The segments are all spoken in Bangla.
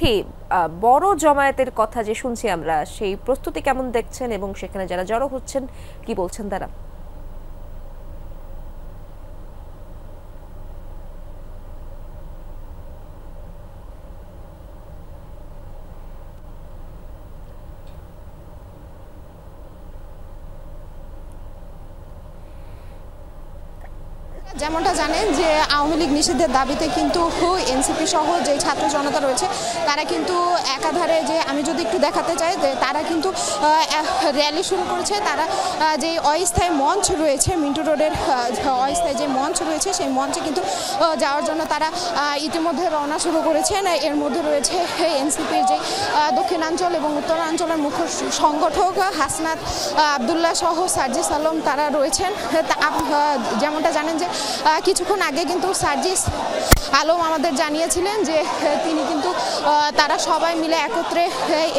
তিথি, বড় জমায়েতের কথা যে শুনছি আমরা, সেই প্রস্তুতি কেমন দেখছেন এবং সেখানে যারা জড়ো হচ্ছেন কি বলছেন তারা? যেমনটা জানেন যে আওয়ামী লীগ নিষিদ্ধের দাবিতে কিন্তু এনসিপি সহ যে ছাত্র জনতা রয়েছে তারা কিন্তু একাধারে, যে আমি যদি একটু দেখাতে চাই, যে তারা কিন্তু র্যালি শুরু করেছে। তারা যে অস্থায়ী মঞ্চ রয়েছে, মিন্টু রোডের অস্থায়ী যে মঞ্চ রয়েছে সেই মঞ্চে কিন্তু যাওয়ার জন্য তারা ইতিমধ্যে রওনা শুরু করেছেন। এর মধ্যে রয়েছে এনসিপির যে দক্ষিণাঞ্চল এবং উত্তরাঞ্চলের মুখ্য সংগঠক হাসনাত আবদুল্লাহ সহ সার্জিস আলম তারা রয়েছেন। যেমনটা জানেন যে কিছুক্ষণ আগে কিন্তু সার্জিস আলম আমাদের জানিয়েছিলেন যে তিনি কিন্তু তারা সবাই মিলে একত্রে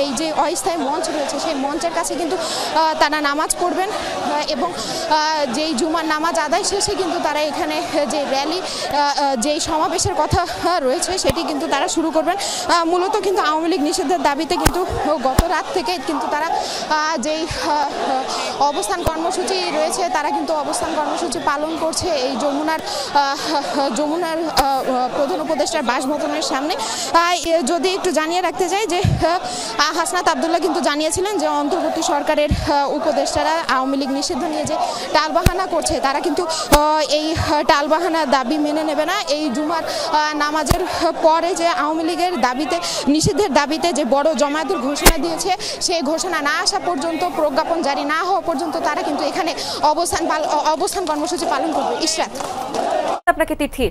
এই যে অস্থায়ী মঞ্চ রয়েছে সেই মঞ্চের কাছে কিন্তু তারা নামাজ পড়বেন এবং যেই জুমার নামাজ আদায় শেষে কিন্তু তারা এখানে যে র্যালি, যেই সমাবেশের কথা রয়েছে সেটি কিন্তু তারা শুরু করবেন। মূলত কিন্তু আওয়ামী লীগ নিষিদ্ধের দাবিতে কিন্তু গত রাত থেকে কিন্তু তারা যেই অবস্থান কর্মসূচি রয়েছে তারা কিন্তু অবস্থান কর্মসূচি পালন করছে এই যমুনার প্রধান উপদেষ্টার বাসভবনের সামনে। যদি একটু জানিয়ে রাখতে চাই যে হাসনাত আবদুল্লাহ কিন্তু জানিয়েছিলেন যে অন্তর্বর্তী সরকারের উপদেষ্টারা আওয়ামী লীগ নিষিদ্ধ নিয়ে যে টালবাহানা করছে তারা কিন্তু এই টালবাহানার দাবি মেনে নেবে না। এই জুমার নামাজের পরে যে আওয়ামী লীগের দাবিতে, নিষিদ্ধের দাবিতে যে বড় জমায়েতের ঘোষণা দিয়েছে সেই ঘোষণা না আসা পর্যন্ত, প্রজ্ঞাপন জারি না হওয়া পর্যন্ত তারা কিন্তু এখানে অবস্থান কর্মসূচি পালন করবে। ইশরাত, আপনাকে তিথি।